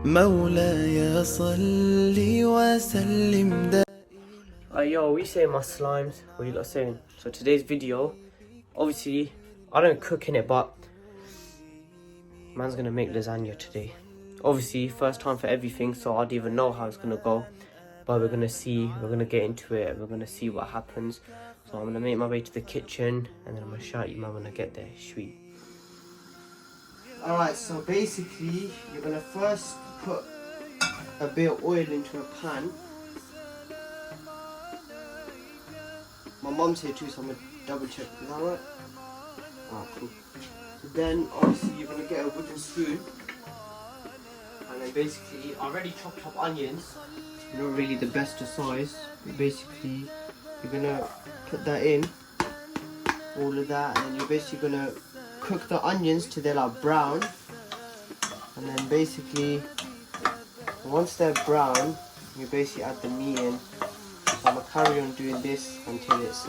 مولاي صل وسلم. Yo, what you saying, my slimes? What you lot saying? So today's video, obviously, I don't cook in it, but man's gonna make lasagna today. Obviously, first time for everything, so I don't even know how it's gonna go. But we're gonna see, we're gonna get into it, and we're gonna see what happens. So I'm gonna make my way to the kitchen, and then I'm gonna shout you man when I get there. Sweet. Alright, so basically, you're gonna first put a bit of oil into a pan. My mum's here too, so I'm gonna double check. Is that right? Oh, cool. So then, obviously, you're gonna get a wooden spoon, and then basically, I already chopped up onions. Not really the best of size, but basically, you're gonna put that in, all of that, and then you're basically gonna cook the onions till they're like brown, and then basically, once they're brown, you basically add the meat in. So I'm gonna carry on doing this until it's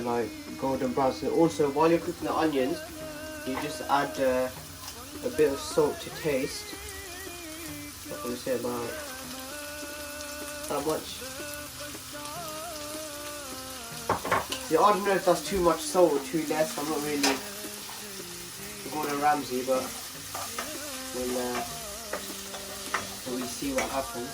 like golden brown. So also while you're cooking the onions, you just add a bit of salt to taste. I'm gonna say about that much. Yeah, I don't know if that's too much salt or too less. I'm not really Gordon Ramsay, but we'll see what happens.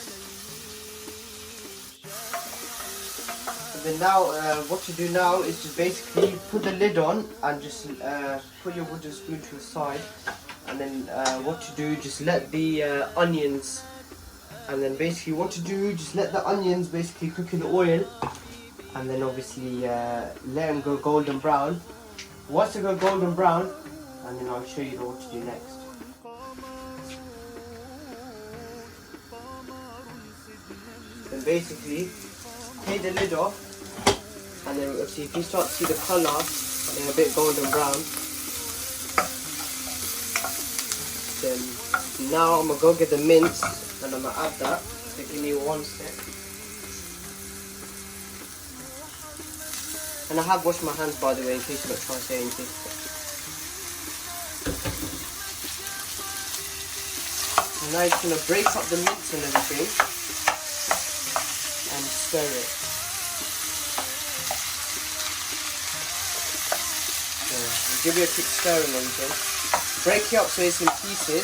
And then now, what to do now is just basically put the lid on and just put your wooden spoon to the side. And then what to do, just let the onions, and then basically what to do, just let the onions basically cook in the oil. And then obviously let them go golden brown. Once they go golden brown, and then I'll show you what to do next. Then basically, take the lid off, and then obviously if you start to see the colour, they're a bit golden brown. Then now I'm gonna go get the mince, and I'm gonna add that. So give me one sec. And I have washed my hands, by the way, in case you're not trying to say anything. And now you're just gonna break up the mince and everything, and stir it. So, give it a quick stir and everything. Break it up so it's in pieces,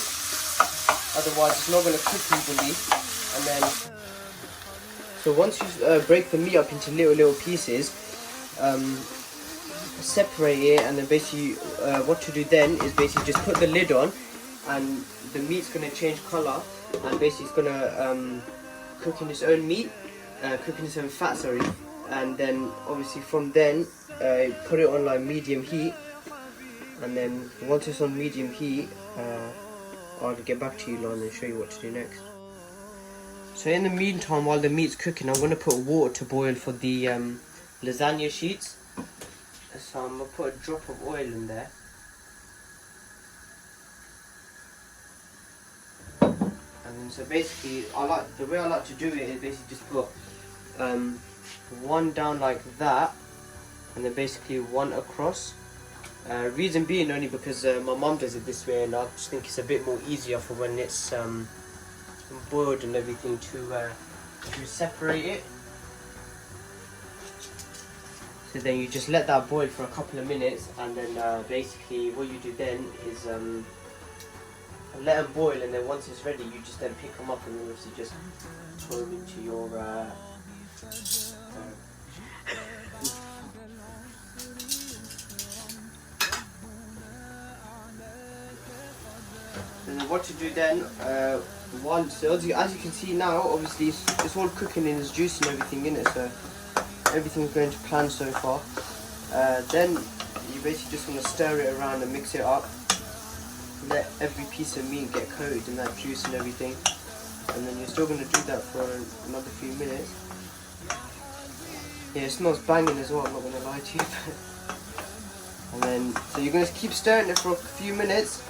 otherwise it's not going to cook evenly. And then, so once you break the meat up into little pieces, separate it, and then basically what to do then is basically just put the lid on, and the meat's going to change colour, and basically it's going to cook in its own meat. Cooking its own fat, sorry, and then obviously from then put it on like medium heat, and then once it's on medium heat, I'll get back to you Lon and show you what to do next. So in the meantime, while the meat's cooking, I'm going to put water to boil for the lasagna sheets. So I'm going to put a drop of oil in there. And then so basically, the way I like to do it is basically just put one down like that, and then basically one across. Reason being only because my mum does it this way, and I just think it's a bit more easier for when it's boiled and everything to separate it. So then you just let that boil for a couple of minutes, and then basically what you do then is let them boil, and then once it's ready, you just then pick them up and obviously just throw them into your and what to do then, so as you can see now, obviously it's all cooking and it's juice and everything in it, so everything's going to plan so far. Then you basically just want to stir it around and mix it up. Let every piece of meat get coated in that juice and everything, and then you're still going to do that for another few minutes. Yeah, it smells banging as well, I'm not going to lie to you. And then, so you're going to keep stirring it for a few minutes,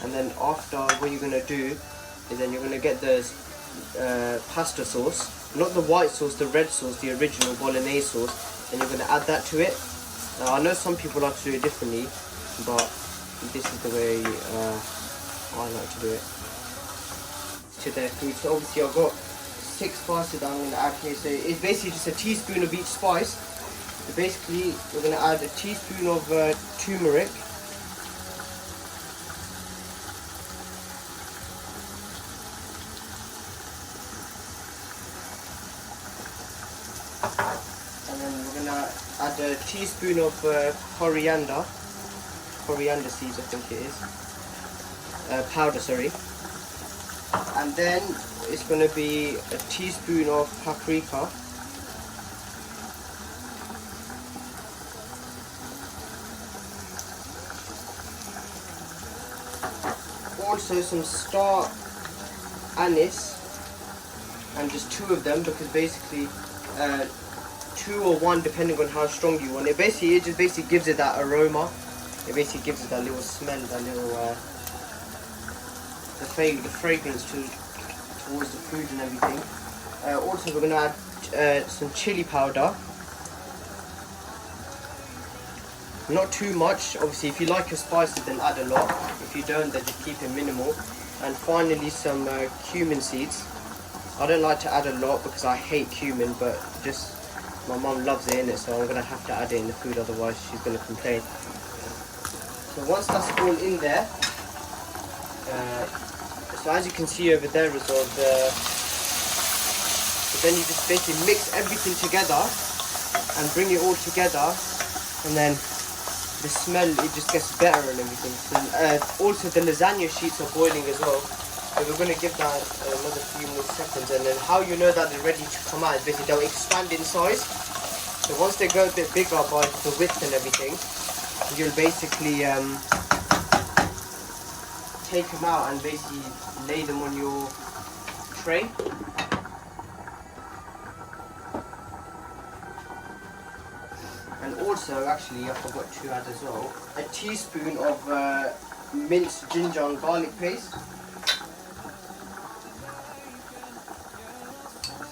and then after, what you're going to do is then you're going to get the pasta sauce, not the white sauce, the red sauce, the original bolognese sauce, and you're going to add that to it. Now I know some people like to do it differently, but this is the way I like to do it to their food. So obviously I've got 6 spices that I'm going to add here. So it's basically just a teaspoon of each spice. So basically we're going to add a teaspoon of turmeric. And then we're going to add a teaspoon of coriander seeds, I think it is, powder, sorry. And then it's going to be a teaspoon of paprika. Also some star anise, and just 2 of them, because basically 2 or 1 depending on how strong you want it. Basically it just basically gives it that aroma. It basically gives it that little smell, that little the fragrance towards the food and everything. Also we're going to add some chili powder. Not too much. Obviously if you like your spices then add a lot. If you don't then just keep it minimal. And finally some cumin seeds. I don't like to add a lot because I hate cumin, but just my mum loves it in it, so I'm going to have to add it in the food, otherwise she's going to complain. So once that's all in there, so as you can see over there as well, then you just basically mix everything together and bring it all together, and then the smell, it just gets better and everything. So, also the lasagna sheets are boiling as well, so we're going to give that another few more seconds. And then how you know that they're ready to come out is basically they'll expand in size. So once they go a bit bigger by the width and everything, you'll basically take them out and basically lay them on your tray. And also, actually, I forgot to add as well, a teaspoon of minced ginger and garlic paste.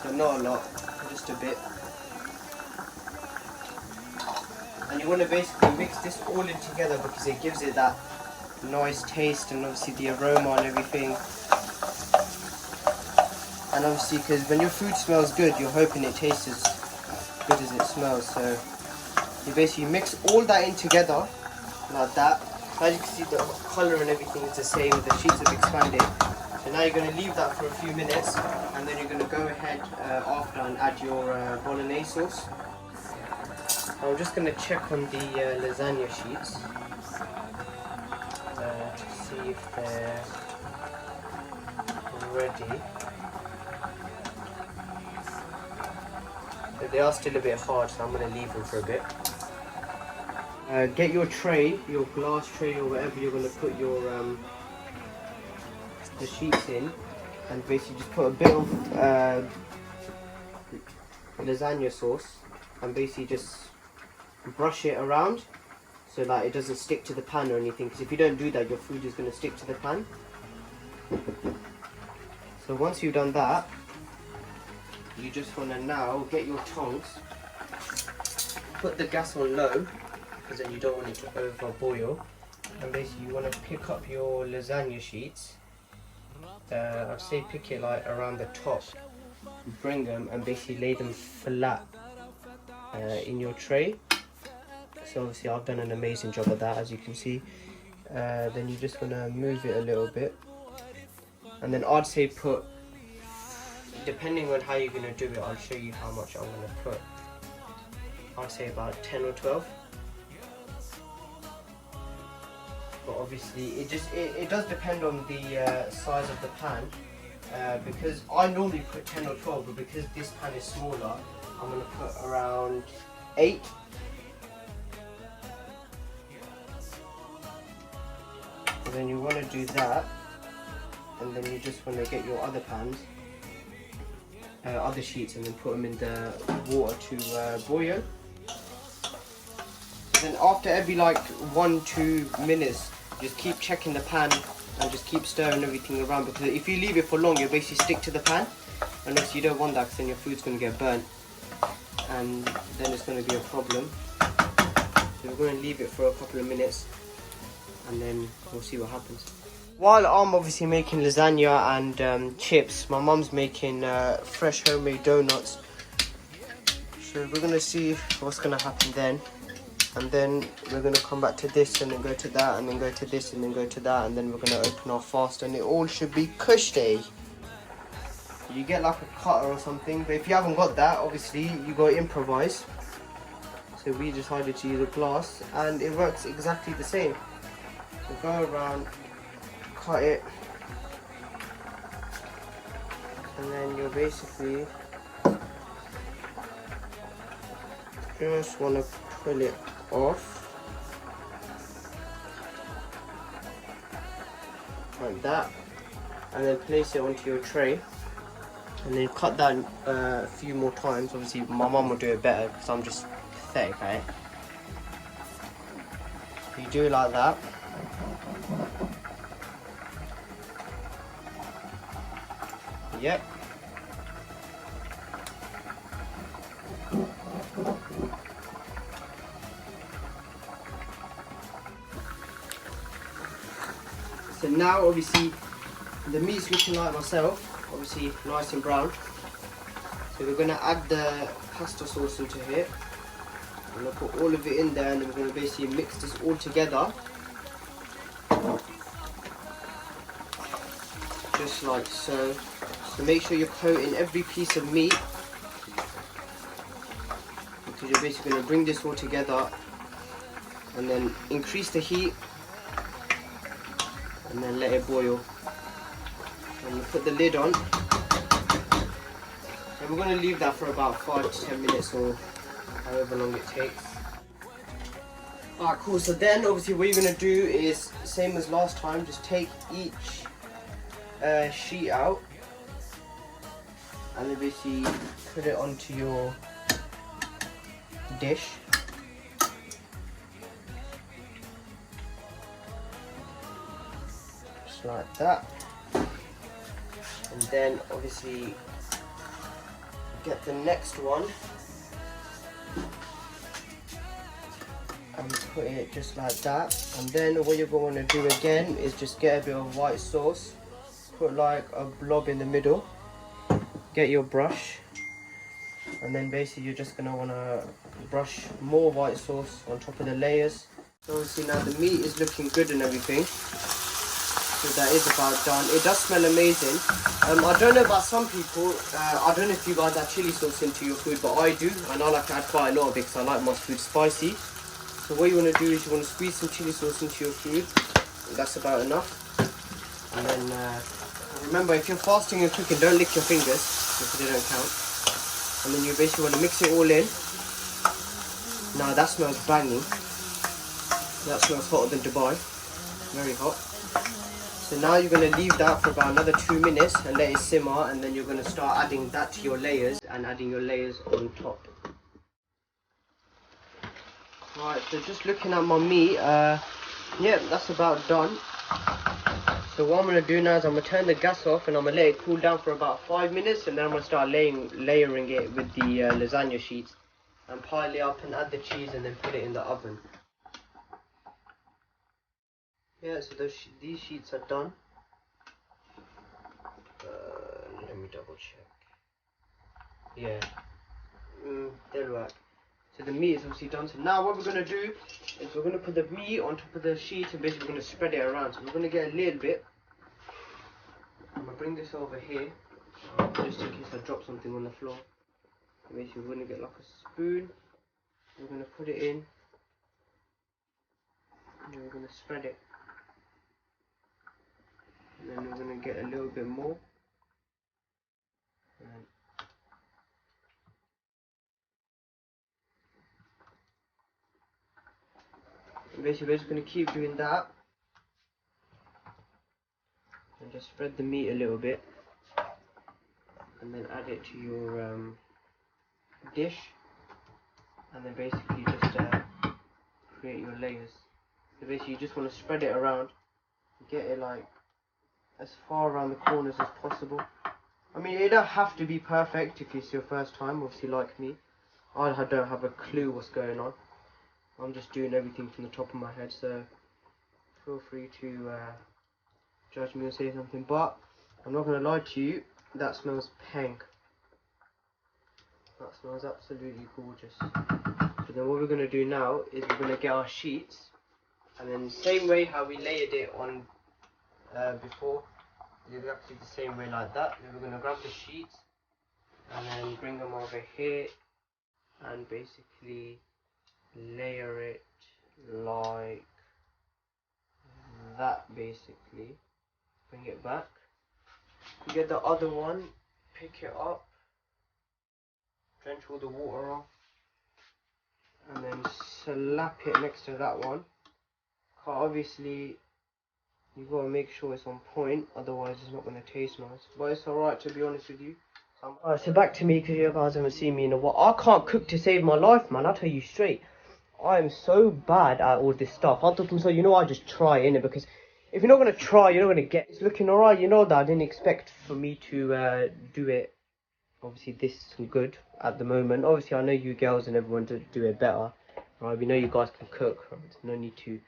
So not a lot, just a bit. And you want to basically mix this all in together because it gives it that nice taste, and obviously the aroma and everything. And obviously because when your food smells good, you're hoping it tastes as good as it smells. So you basically mix all that in together like that. As you can see, the colour and everything is the same, the sheets have expanded. So now you're going to leave that for a few minutes, and then you're going to go ahead after and add your bolognese sauce. I'm just going to check on the lasagna sheets to see if they're ready. But they are still a bit hard, so I'm going to leave them for a bit. Get your tray, your glass tray or whatever you're going to put your the sheets in, and basically just put a bit of lasagna sauce and basically just brush it around so that it doesn't stick to the pan or anything, because if you don't do that your food is going to stick to the pan. So once you've done that, you just want to now get your tongs, put the gas on low because then you don't want it to over boil, and basically you want to pick up your lasagna sheets. I'd say pick it like around the top, bring them and basically lay them flat in your tray. So obviously I've done an amazing job of that, as you can see. Then you just want to move it a little bit, and then I'd say put, depending on how you're going to do it, I'll show you how much I'm going to put. I'd say about 10 or 12. But obviously it does depend on the size of the pan, because I normally put 10 or 12, but because this pan is smaller, I'm going to put around 8. And then you want to do that, and then you just want to get your other pans, other sheets, and then put them in the water to boil. Then after every like 1-2 minutes, just keep checking the pan and just keep stirring everything around, because if you leave it for long, you'll basically stick to the pan, and obviously you don't want that, because then your food's going to get burnt and then it's going to be a problem. So we're going to leave it for a couple of minutes, and then we'll see what happens. While I'm obviously making lasagna and chips, my mum's making fresh homemade donuts. So we're gonna see what's gonna happen then. And then we're gonna come back to this and then go to that and then go to this and then go to that, and then we're gonna open our fast and it all should be cushy. You get like a cutter or something, but if you haven't got that, obviously you gotta improvise. So we decided to use a glass and it works exactly the same. So go around, cut it, and then you'll basically just want to pull it off like that, and then place it onto your tray, and then cut that a few more times. Obviously my mum will do it better because I'm just pathetic at it. You do it like that. Yep. So now obviously the meat's looking like myself, obviously nice and brown. So we're gonna add the pasta sauce into here. I'm gonna put all of it in there and then we're gonna basically mix this all together. Just like so. So make sure you're coating every piece of meat, because you're basically going to bring this all together and then increase the heat and then let it boil. And you put the lid on and we're going to leave that for about 5 to 10 minutes or however long it takes. Alright, cool. So then obviously what you're going to do is same as last time, just take each sheet out and then basically put it onto your dish. Just like that. And then obviously get the next one and put it just like that. And then what you're going to do again is just get a bit of white sauce, put like a blob in the middle. Get your brush, and then basically you're just going to want to brush more white sauce on top of the layers. So obviously now the meat is looking good and everything, so that is about done. It does smell amazing. I don't know about some people, I don't know if you guys add chili sauce into your food, but I do, and I like to add quite a lot of it because I like my food spicy. So what you want to do is you want to squeeze some chili sauce into your food, and that's about enough. And then remember, if you're fasting and cooking, don't lick your fingers because they don't count. And then you basically want to mix it all in. Now that smells banging. That smells hotter than Dubai. Very hot. So now you're going to leave that for about another 2 minutes and let it simmer, and then you're going to start adding that to your layers and adding your layers on top. Alright, so just looking at my meat, yeah, that's about done. So what I'm going to do now is I'm going to turn the gas off and I'm going to let it cool down for about 5 minutes, and then I'm going to start layering it with the lasagna sheets and pile it up and add the cheese and then put it in the oven. Yeah, so these sheets are done. Let me double check. Yeah, they'll work. So the meat is obviously done. So now what we're going to do is we're going to put the meat on top of the sheet and basically we're going to spread it around. So we're going to get a little bit. I'm going to bring this over here, just in case I drop something on the floor. So basically we're going to get like a spoon. We're going to put it in. And then we're going to spread it. And then we're going to get a little bit more. And basically we're just going to keep doing that. And just spread the meat a little bit. And then add it to your dish. And then basically just create your layers. So basically you just want to spread it around. Get it like as far around the corners as possible. I mean, it don't have to be perfect if it's your first time, obviously like me. I don't have a clue what's going on. I'm just doing everything from the top of my head, so feel free to judge me or say something, but I'm not going to lie to you, that smells peng. That smells absolutely gorgeous. So then what we're going to do now is we're going to get our sheets, and then the same way how we layered it on before, exactly the same way like that. Then we're going to grab the sheets and then bring them over here and basically layer it like that. Basically bring it back, you get the other one, pick it up, drench all the water off, and then slap it next to that one. Obviously you've got to make sure it's on point, otherwise it's not going to taste nice, but it's alright, to be honest with you. Alright, so back to me, because you guys haven't seen me in a while. I can't cook to save my life, man, I'll tell you straight. I am so bad at all this stuff. I thought to myself, you know, I just try, innit, because if you're not going to try, you're not going to get. It's looking alright, you know that. I didn't expect for me to do it, obviously, this good at the moment. Obviously, I know you girls and everyone to do it better. Right, we know you guys can cook, right? No need to,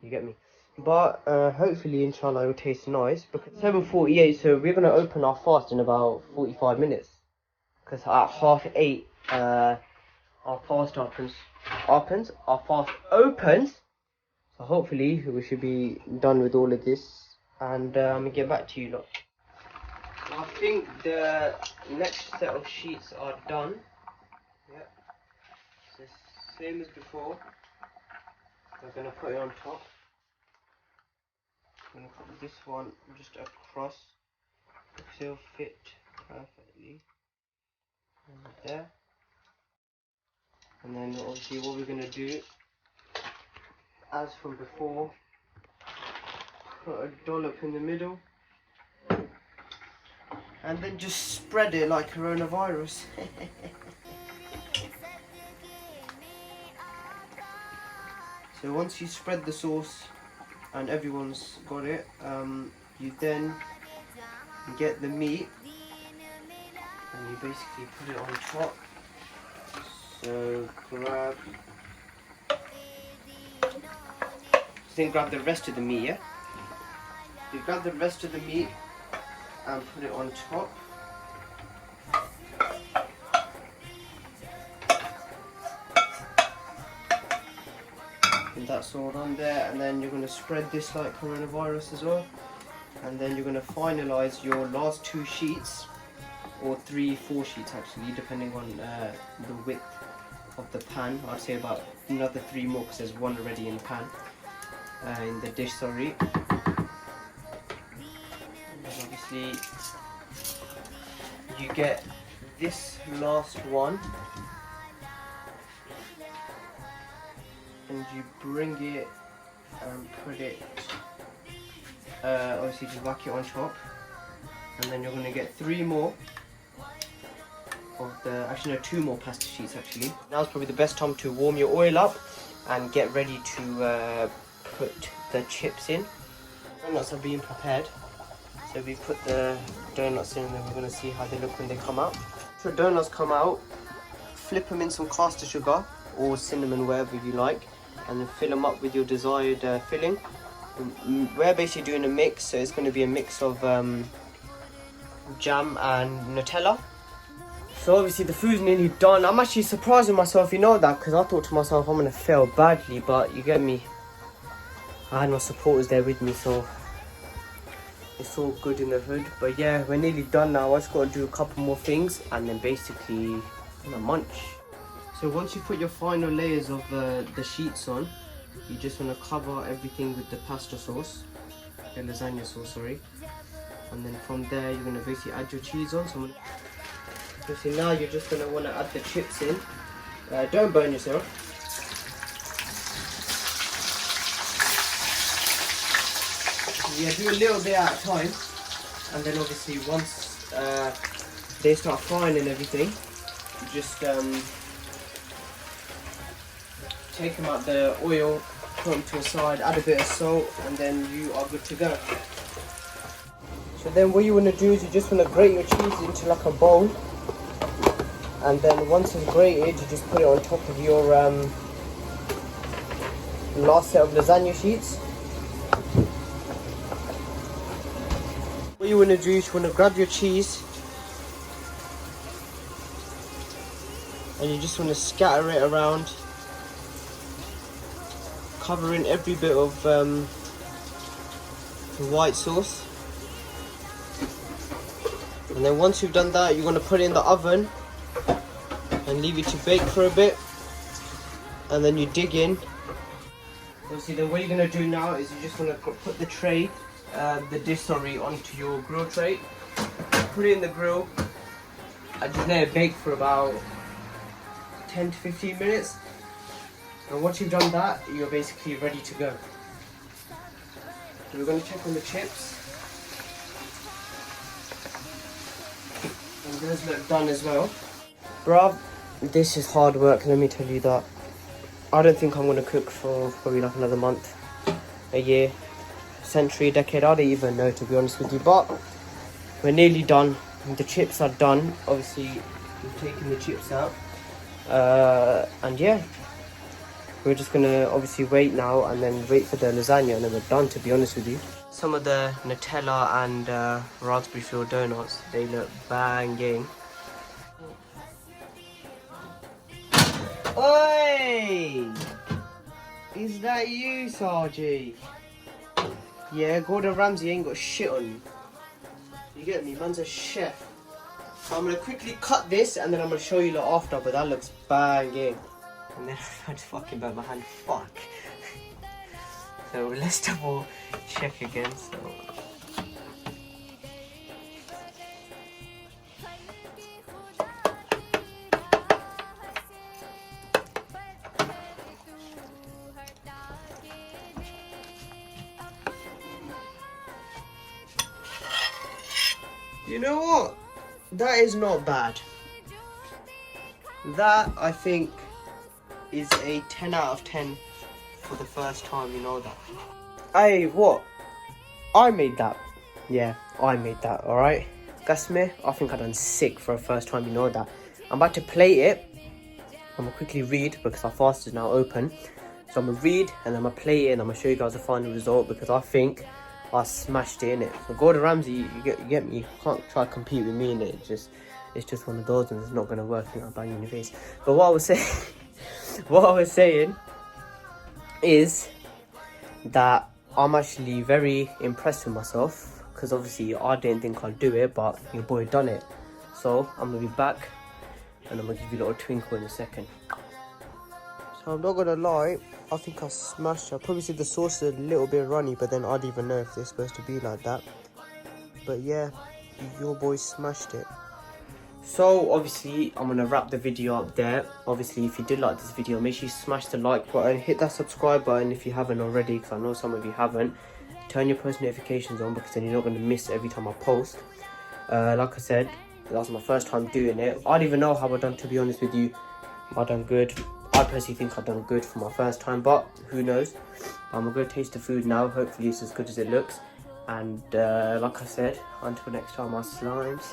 you get me. But hopefully, inshallah, it will taste nice. Because 7:48, so we're going to open our fast in about 45 minutes. Because at 7:30, our fast opens. Our fast opens. So hopefully, we should be done with all of this. And I'm going to get back to you lot. So I think the next set of sheets are done. Yep. So same as before. We're going to put it on top. I'm going to put this one just across, because it'll fit perfectly over there. And then obviously what we're going to do, as from before, put a dollop in the middle, and then just spread it like coronavirus. So once you spread the sauce and everyone's got it, you then get the meat and you basically put it on top. So grab the rest of the meat, yeah? You grab the rest of the meat and put it on top. And that's all on there, and then you're going to spread this like coronavirus as well. And then you're going to finalize your last 2 sheets, or 3, 4 sheets actually, depending on the width of the pan. I'd say about another 3 more, because there's 1 already in the pan, in the dish, sorry. And then obviously you get this last one, and you bring it and put it, obviously just whack it on top, and then you're going to get 3 more of the, actually no, 2 more pasta sheets actually. Now's probably the best time to warm your oil up and get ready to put the chips in. Donuts are being prepared, so we put the donuts in, and then we're going to see how they look when they come out. So donuts come out, flip them in some caster sugar or cinnamon, wherever you like, and then fill them up with your desired filling. We're basically doing a mix, so it's going to be a mix of jam and Nutella. So obviously the food's nearly done. I'm actually surprising myself, you know that, because I thought to myself I'm going to fail badly, but you get me. I had my supporters there with me, so it's all good in the hood. But yeah, we're nearly done now. I just got to do a couple more things and then basically munch. So once you put your final layers of the sheets on, you just want to cover everything with the pasta sauce, the lasagna sauce, sorry. And then from there you're going to basically add your cheese on. So now you're just going to want to add the chips in. Don't burn yourself. Yeah, do a little bit at a time, and then obviously once they start frying and everything, just take them out the oil, put them to the side, add a bit of salt, and then you are good to go. So then what you want to do is you just want to grate your cheese into like a bowl, and then once it's grated you just put it on top of your last set of lasagna sheets. What you want to do is you want to grab your cheese and you just want to scatter it around, covering every bit of the white sauce. And then once you've done that, you're going to put it in the oven and leave it to bake for a bit, and then you dig in. Obviously, then what you're going to do now is you just want to put the tray, the dish onto your grill tray, put it in the grill and just let it bake for about 10 to 15 minutes. And once you've done that, you're basically ready to go. So we're going to check on the chips. And those look done as well. Bruv, this is hard work, let me tell you that. I don't think I'm going to cook for probably like another month, a year, a century, a decade. I don't even know, to be honest with you. But we're nearly done. The chips are done. Obviously, we've taken the chips out. And yeah, we're just going to obviously wait now and then wait for the lasagna, and then we're done, to be honest with you. Some of the Nutella and raspberry filled donuts, they look banging. Oi! Is that you, Sargy? Yeah, Gordon Ramsay ain't got shit on you. You get me? Man's a chef. So I'm gonna quickly cut this and then I'm gonna show you lot after, but that looks banging. And then I just fucking burnt my hand. Fuck. So let's double check again. So. You know what? That is not bad. That, I think, is a 10 out of 10 for the first time, you know that. Hey, what? I made that. Yeah, I made that, alright? That's me. I think I done sick for a first time, you know that. I'm about to plate it. I'm gonna quickly read because our fast is now open. So I'm gonna read and I'm gonna plate it and I'm gonna show you guys the final result because I think I smashed it in it. So Gordon Ramsay, you get me. You can't try to compete with me in it. It's just one of those and it's not gonna work. I'll bang you in your face. But what I was saying, is that I'm actually very impressed with myself because obviously I didn't think I'd do it, but your boy done it. So I'm gonna be back and I'm gonna give you a little twinkle in a second. So I'm not gonna lie, I think I smashed it. I probably said the sauce is a little bit runny, but then I don't even know if it's supposed to be like that. But yeah, your boy smashed it. So obviously I'm gonna wrap the video up there. Obviously if you did like this video, make sure you smash the like button, hit that subscribe button if you haven't already, because I know some of you haven't. Turn your post notifications on because then you're not gonna miss every time I post. Like I said, that was my first time doing it. I don't even know how I done, to be honest with you. I done good. I personally think I done good for my first time, but who knows. I'm gonna go taste the food now. Hopefully it's as good as it looks. And like I said, until next time, my slimes.